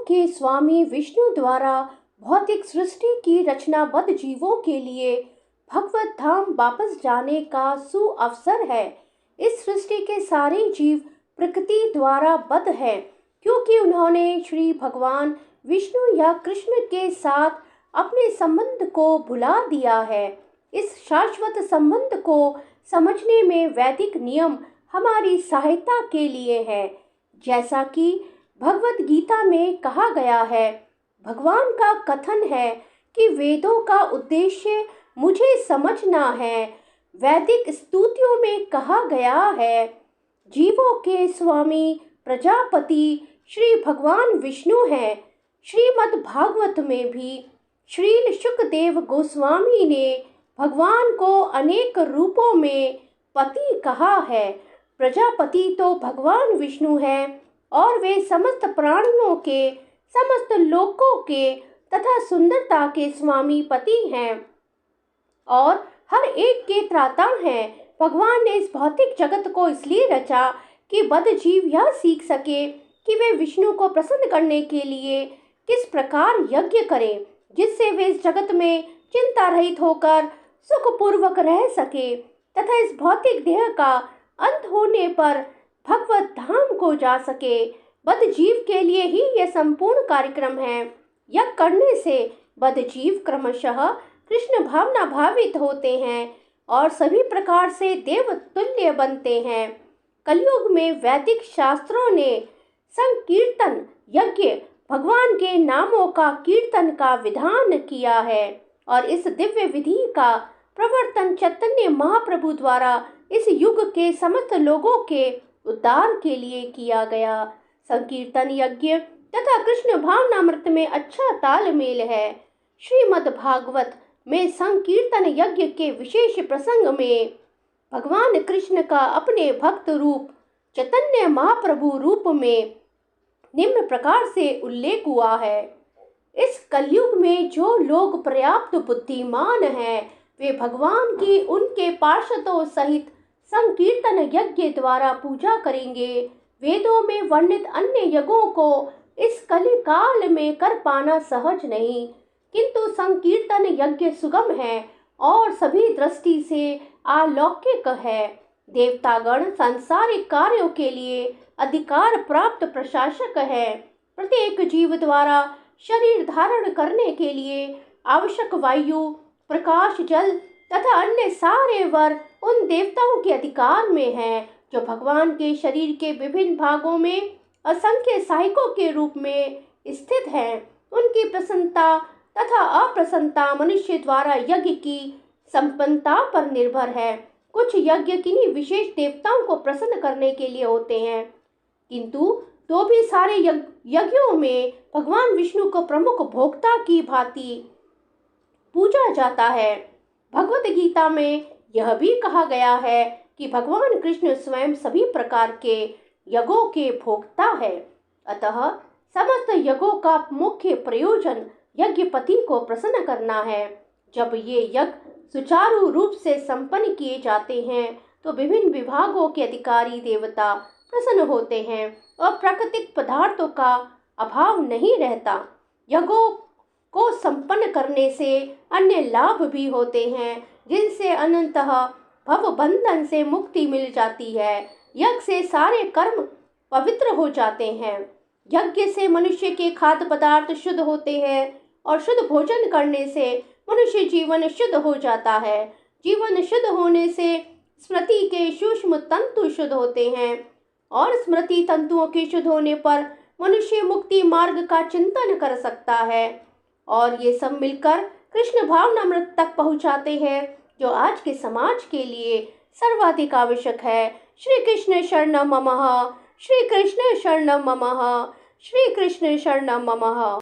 के स्वामी विष्णु द्वारा भौतिक सृष्टि की रचनाबद्ध जीवों के लिए भगवत धाम वापस जाने का सुअवसर है। इस सृष्टि के सारे जीव प्रकृति द्वारा बद्ध हैं, क्योंकि उन्होंने श्री भगवान विष्णु या कृष्ण के साथ अपने संबंध को भुला दिया है। इस शाश्वत संबंध को समझने में वैदिक नियम हमारी सहायता के लिए है। जैसा कि भगवत गीता में कहा गया है, भगवान का कथन है कि वेदों का उद्देश्य मुझे समझना है। वैदिक स्तुतियों में कहा गया है, जीवों के स्वामी प्रजापति श्री भगवान विष्णु हैं। श्रीमद् भागवत में भी श्रील शुकदेव गोस्वामी ने भगवान को अनेक रूपों में पति कहा है। प्रजापति तो भगवान विष्णु हैं और वे समस्त प्राणियों के, समस्त लोकों के तथा सुंदरता के स्वामी पति हैं और हर एक के त्राता हैं। भगवान ने इस भौतिक जगत को इसलिए रचा कि बद्ध जीव यह सीख सके कि वे विष्णु को प्रसन्न करने के लिए किस प्रकार यज्ञ करें, जिससे वे इस जगत में चिंता रहित होकर सुखपूर्वक रह सके तथा इस भौतिक देह का अंत होने पर भगवत धाम को जा सके। बद्ध जीव के लिए ही यह संपूर्ण कार्यक्रम है। यज्ञ करने से बद्ध जीव क्रमशः कृष्ण भावना भावित होते हैं और सभी प्रकार से देव तुल्य बनते हैं। कलयुग में वैदिक शास्त्रों ने संकीर्तन यज्ञ, भगवान के नामों का कीर्तन का विधान किया है और इस दिव्य विधि का प्रवर्तन चैतन्य महाप्रभु द्वारा इस युग के समस्त लोगों के उद्धार के लिए किया गया। संकीर्तन यज्ञ तथा कृष्ण भावनामृत में अच्छा तालमेल है। श्रीमद् भागवत में संकीर्तन यज्ञ के विशेष प्रसंग में भगवान कृष्ण का अपने भक्त रूप चैतन्य महाप्रभु रूप में निम्न प्रकार से उल्लेख हुआ है। इस कलयुग में जो लोग पर्याप्त बुद्धिमान हैं, वे भगवान की उनके पार्षदों सहित संकीर्तन यज्ञ द्वारा पूजा करेंगे। वेदों में वर्णित अन्य यज्ञों को इस कलिकाल में कर पाना सहज नहीं, किंतु संकीर्तन यज्ञ सुगम है और सभी दृष्टि से अलौकिक है। देवतागण सांसारिक कार्यों के लिए अधिकार प्राप्त प्रशासक है। प्रत्येक जीव द्वारा शरीर धारण करने के लिए आवश्यक वायु, प्रकाश, जल तथा अन्य सारे वर उन देवताओं के अधिकार में हैं, जो भगवान के शरीर के विभिन्न भागों में असंख्य सहायकों के रूप में स्थित हैं। उनकी प्रसन्नता तथा अप्रसन्नता मनुष्य द्वारा यज्ञ की संपन्नता पर निर्भर है। कुछ यज्ञ किन्हीं विशेष देवताओं को प्रसन्न करने के लिए होते हैं, किंतु तो भी सारे यज्ञों में भगवान विष्णु को प्रमुख भोक्ता की भांति पूजा जाता है। भगवत गीता में यह भी कहा गया है कि भगवान कृष्ण स्वयं सभी प्रकार के यज्ञों के भोक्ता है। अतः समस्त यज्ञों का मुख्य प्रयोजन यज्ञपति को प्रसन्न करना है। जब ये यज्ञ सुचारू रूप से संपन्न किए जाते हैं तो विभिन्न विभागों के अधिकारी देवता प्रसन्न होते हैं और प्राकृतिक पदार्थों का अभाव नहीं रहता। यज्ञों को संपन्न करने से अन्य लाभ भी होते हैं, जिनसे अनंतः भव बंधन से मुक्ति मिल जाती है। यज्ञ से सारे कर्म पवित्र हो जाते हैं। यज्ञ से मनुष्य के खाद्य पदार्थ शुद्ध होते हैं और शुद्ध भोजन करने से मनुष्य जीवन शुद्ध हो जाता है। जीवन शुद्ध होने से स्मृति के सूक्ष्म तंतु शुद्ध होते हैं और स्मृति तंतुओं के शुद्ध होने पर मनुष्य मुक्ति मार्ग का चिंतन कर सकता है और ये सब मिलकर कृष्ण भावनामृत तक पहुंचाते हैं, जो आज के समाज के लिए सर्वाधिक आवश्यक है। श्री कृष्ण शरणम ममः, श्री कृष्ण शरणम ममः, श्री कृष्ण शरणम ममः।